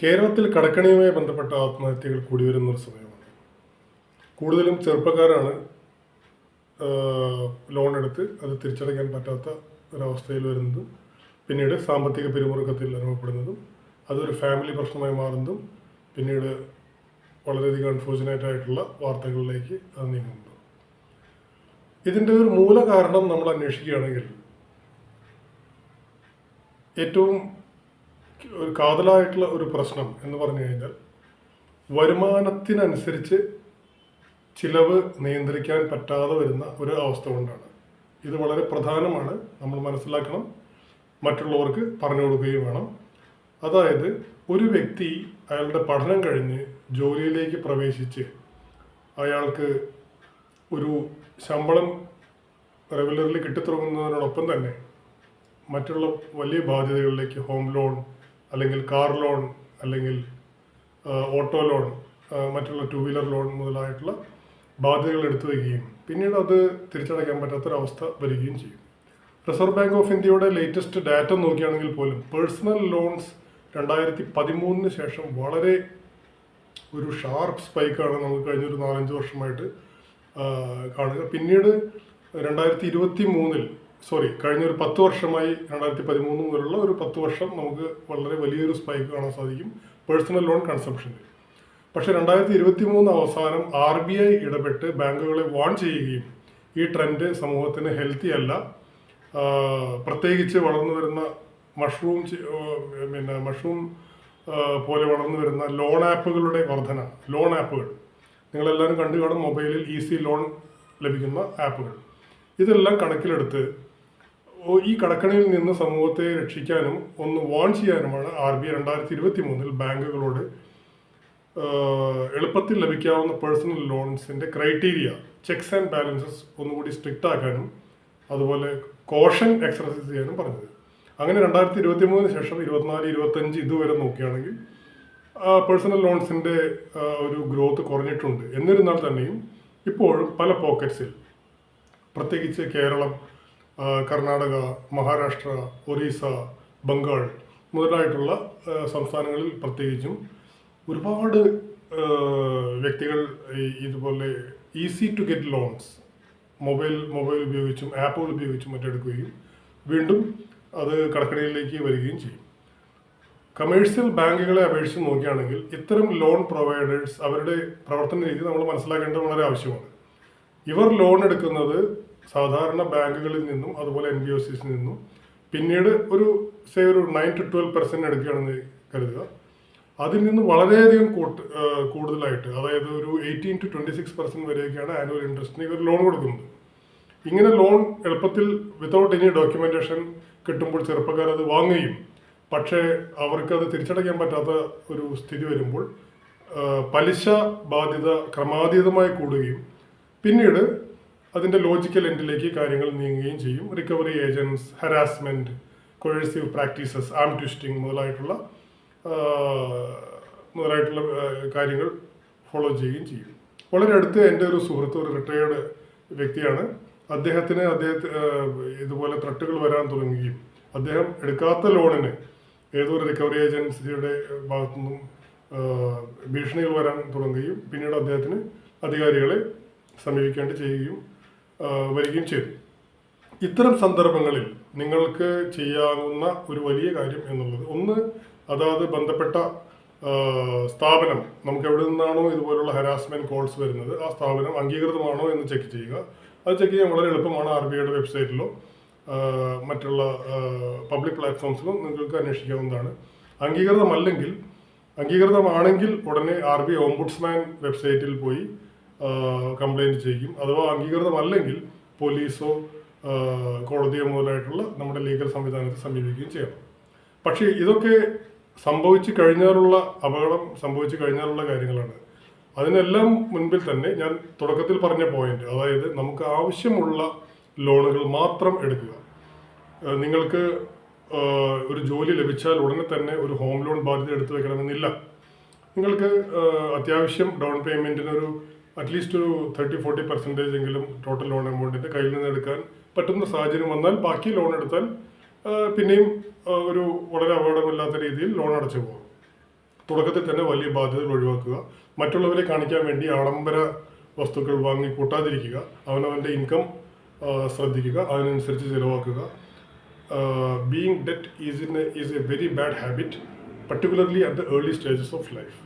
കേരളത്തിൽ കടക്കെണിയുമായി ബന്ധപ്പെട്ട ആത്മഹത്യകൾ കൂടി വരുന്ന ഒരു സമയമാണ്. കൂടുതലും ചെറുപ്പക്കാരാണ് ലോൺ എടുത്ത് അത് തിരിച്ചടയ്ക്കാൻ പറ്റാത്ത ഒരവസ്ഥയിൽ വരുന്നതും പിന്നീട് സാമ്പത്തിക പിരിമുറുക്കത്തിൽ അനുഭവപ്പെടുന്നതും അതൊരു ഫാമിലി പ്രശ്നമായി മാറുന്നതും പിന്നീട് വളരെയധികം അൺഫോർച്ചുനേറ്റ് ആയിട്ടുള്ള വാർത്തകളിലേക്ക് അത് നീങ്ങുന്നു. ഇതിൻ്റെ ഒരു മൂല കാരണം നമ്മൾ അന്വേഷിക്കുകയാണെങ്കിൽ ഏറ്റവും ഒരു കാതലായിട്ടുള്ള ഒരു പ്രശ്നം എന്ന് പറഞ്ഞു കഴിഞ്ഞാൽ വരുമാനത്തിനനുസരിച്ച് ചിലവ് നിയന്ത്രിക്കാൻ പറ്റാതെ വരുന്ന ഒരു അവസ്ഥ കൊണ്ടാണ്. ഇത് വളരെ പ്രധാനമാണ്, നമ്മൾ മനസ്സിലാക്കണം, മറ്റുള്ളവർക്ക് പറഞ്ഞു കൊടുക്കുകയും വേണം. അതായത് ഒരു വ്യക്തി അയാളുടെ പഠനം കഴിഞ്ഞ് ജോലിയിലേക്ക് പ്രവേശിച്ച് അയാൾക്ക് ഒരു ശമ്പളം റെഗുലർലി കിട്ടിത്തുടങ്ങുന്നതിനോടൊപ്പം തന്നെ മറ്റുള്ള വലിയ ബാധ്യതകളിലേക്ക് ഹോം ലോൺ അല്ലെങ്കിൽ കാർ ലോൺ അല്ലെങ്കിൽ ഓട്ടോ ലോൺ മറ്റുള്ള ടു വീലർ ലോൺ മുതലായിട്ടുള്ള ബാധ്യതകൾ എടുത്തു വയ്ക്കുകയും പിന്നീട് അത് തിരിച്ചടയ്ക്കാൻ പറ്റാത്തൊരവസ്ഥ വരികയും ചെയ്യും. റിസർവ് ബാങ്ക് ഓഫ് ഇന്ത്യയുടെ ലേറ്റസ്റ്റ് ഡാറ്റ നോക്കുകയാണെങ്കിൽ പോലും പേഴ്സണൽ ലോൺസ് 2013 ശേഷം വളരെ ഒരു ഷാർപ്പ് സ്പൈക്കാണ് നമുക്ക് കഴിഞ്ഞൊരു 4-5 വർഷമായിട്ട് കാണുക. പിന്നീട് 2023 കഴിഞ്ഞൊരു 10 വർഷമായി 2013 മുതലുള്ള ഒരു 10 വർഷം നമുക്ക് വളരെ വലിയൊരു സ്പൈക്ക് കാണാൻ സാധിക്കും പേഴ്സണൽ ലോൺ കൺസംഷനിൽ. പക്ഷേ 2023 അവസാനം RBI ഇടപെട്ട് ബാങ്കുകളെ വാൺ ചെയ്യുകയും ഈ ട്രെൻഡ് സമൂഹത്തിന് ഹെൽത്തി അല്ല, പ്രത്യേകിച്ച് വളർന്നു വരുന്ന മഷ്റൂം പോലെ വളർന്നു വരുന്ന ലോൺ ആപ്പുകളുടെ വർധന. ലോൺ ആപ്പുകൾ നിങ്ങളെല്ലാവരും കണ്ടു കാണും, മൊബൈലിൽ ഈസി ലോൺ ലഭിക്കുന്ന ആപ്പുകൾ. ഇതെല്ലാം കണക്കിലെടുത്ത് ഈ കടക്കണിയിൽ നിന്ന് സമൂഹത്തെ രക്ഷിക്കാനും ഒന്ന് വാൺ ചെയ്യാനുമാണ് RBI 2023 ബാങ്കുകളോട് എളുപ്പത്തിൽ ലഭിക്കാവുന്ന പേഴ്സണൽ ലോൺസിൻ്റെ ക്രൈറ്റീരിയ, ചെക്സ് ആൻഡ് ബാലൻസസ് ഒന്നുകൂടി സ്ട്രിക്റ്റ് ആക്കാനും അതുപോലെ കോഷൻ എക്സർസൈസ് ചെയ്യാനും പറഞ്ഞത്. അങ്ങനെ 2023 ശേഷം 24-25 ഇതുവരെ നോക്കുകയാണെങ്കിൽ പേഴ്സണൽ ലോൺസിൻ്റെ ഒരു ഗ്രോത്ത് കുറഞ്ഞിട്ടുണ്ട്. എന്നിരുന്നാൽ തന്നെയും ഇപ്പോഴും പല പോക്കറ്റ്സിൽ, പ്രത്യേകിച്ച് കേരളം, കർണാടക, മഹാരാഷ്ട്ര, ഒറീസ, ബംഗാൾ മുതലായിട്ടുള്ള സംസ്ഥാനങ്ങളിൽ പ്രത്യേകിച്ചും ഒരുപാട് വ്യക്തികൾ ഇതുപോലെ easy to get loans mobile ഉപയോഗിച്ചും ആപ്പുകൾ ഉപയോഗിച്ചും മറ്റെടുക്കുകയും വീണ്ടും അത് കടക്കണിയിലേക്ക് വരികയും ചെയ്യും. കമേഴ്ഷ്യൽ ബാങ്കുകളെ അപേക്ഷിച്ച് നോക്കുകയാണെങ്കിൽ ഇത്തരം ലോൺ പ്രൊവൈഡേഴ്സ് അവരുടെ പ്രവർത്തന രീതി നമ്മൾ മനസ്സിലാക്കേണ്ടത് വളരെ ആവശ്യമാണ്. ഇവർ ലോൺ എടുക്കുന്നത് സാധാരണ ബാങ്കുകളിൽ നിന്നും അതുപോലെ NBFCs നിന്നും പിന്നീട് ഒരു 9 to 12% എടുക്കുകയാണെന്ന് കരുതുക. അതിൽ നിന്ന് വളരെയധികം കൂടുതലായിട്ട്, അതായത് ഒരു 18 to 26% വരെയൊക്കെയാണ് ആനുവൽ ഇൻട്രസ്റ്റിന് ഇവർ ലോൺ കൊടുക്കുന്നത്. ഇങ്ങനെ ലോൺ എളുപ്പത്തിൽ വിതൗട്ട് എനി ഡോക്യുമെന്റേഷൻ കിട്ടുമ്പോൾ ചെറുപ്പക്കാർ അത് വാങ്ങുകയും പക്ഷേ അവർക്കത് തിരിച്ചടയ്ക്കാൻ പറ്റാത്ത ഒരു സ്ഥിതി വരുമ്പോൾ പലിശ ബാധ്യത ക്രമാതീതമായി കൂടുകയും പിന്നീട് അതിൻ്റെ ലോജിക്കൽ എൻഡിലേക്ക് കാര്യങ്ങൾ നീങ്ങുകയും ചെയ്യും. റിക്കവറി ഏജൻറ്റ്സ്, ഹരാസ്മെൻറ്റ്, കൊഴേഴ്സീവ് പ്രാക്ടീസസ്, ആം ട്വിസ്റ്റിംഗ് മുതലായിട്ടുള്ള കാര്യങ്ങൾ ഫോളോ ചെയ്യുകയും ചെയ്യും. വളരെ അടുത്ത് എൻ്റെ ഒരു സുഹൃത്ത്, ഒരു റിട്ടയേർഡ് വ്യക്തിയാണ്. അദ്ദേഹത്തിന് ഇതുപോലെ ത്രട്ടുകൾ വരാൻ തുടങ്ങുകയും അദ്ദേഹം എടുക്കാത്ത ലോണിന് ഏതോ ഒരു റിക്കവറി ഏജൻസിയുടെ ഭാഗത്തുനിന്നും ഭീഷണികൾ വരാൻ തുടങ്ങുകയും പിന്നീട് അദ്ദേഹത്തിന് അധികാരികളെ സമീപിക്കേണ്ടി വരികയും ചെയ്തു. ഇത്തരം സന്ദർഭങ്ങളിൽ നിങ്ങൾക്ക് ചെയ്യാവുന്ന ഒരു വലിയ കാര്യം എന്നുള്ളത്, ഒന്ന്, അതായത് ബന്ധപ്പെട്ട സ്ഥാപനം, നമുക്ക് എവിടെ നിന്നാണോ ഇതുപോലുള്ള ഹരാസ്മെൻറ്റ് കോൾസ് വരുന്നത് ആ സ്ഥാപനം അംഗീകൃതമാണോ എന്ന് ചെക്ക് ചെയ്യുക. അത് ചെക്ക് ചെയ്യാൻ വളരെ എളുപ്പമാണ്. RBIയുടെ വെബ്സൈറ്റിലോ മറ്റുള്ള പബ്ലിക് പ്ലാറ്റ്ഫോംസിലും നിങ്ങൾക്ക് അന്വേഷിക്കാവുന്നതാണ്. അംഗീകൃതമാണെങ്കിൽ ഉടനെ RBI ഓംബുഡ്സ്മാൻ വെബ്സൈറ്റിൽ പോയി കംപ്ലൈൻറ്റ് ചെയ്യും. അഥവാ അംഗീകൃതമല്ലെങ്കിൽ പോലീസോ കോടതിയോ മുതലായിട്ടുള്ള നമ്മുടെ ലീഗൽ സംവിധാനത്തെ സമീപിക്കുകയും ചെയ്യണം. പക്ഷേ ഇതൊക്കെ അപകടം സംഭവിച്ചു കഴിഞ്ഞാലുള്ള കാര്യങ്ങളാണ്. അതിനെല്ലാം മുൻപിൽ തന്നെ ഞാൻ തുടക്കത്തിൽ പറഞ്ഞ പോയിന്റ്, അതായത് നമുക്ക് ആവശ്യമുള്ള ലോണുകൾ മാത്രം എടുക്കുക. നിങ്ങൾക്ക് ഒരു ജോലി ലഭിച്ചാൽ ഉടനെ തന്നെ ഒരു ഹോം ലോൺ ബാധ്യത എടുത്തു വെക്കണമെന്നില്ല. നിങ്ങൾക്ക് അത്യാവശ്യം ഡൗൺ പേയ്മെൻറ്റിന് അറ്റ്ലീസ്റ്റ് ഒരു 30-40% എങ്കിലും ടോട്ടൽ ലോൺ എമൗണ്ടിൻ്റെ കയ്യിൽ നിന്ന് എടുക്കാൻ പറ്റുന്ന സാഹചര്യം വന്നാൽ ബാക്കി ലോൺ എടുത്താൽ പിന്നെയും ഒരു വളരെ അപകടമില്ലാത്ത രീതിയിൽ ലോൺ അടച്ചു പോകും. തുടക്കത്തിൽ തന്നെ വലിയ ബാധ്യതകൾ ഒഴിവാക്കുക, മറ്റുള്ളവരെ കാണിക്കാൻ വേണ്ടി ആഡംബര വസ്തുക്കൾ വാങ്ങി കൂട്ടാതിരിക്കുക, അവനവൻ്റെ ഇൻകം ശ്രദ്ധിക്കുക, അതിനനുസരിച്ച് ചിലവാക്കുക. Being debt is a very bad habit, particularly at the early stages of life.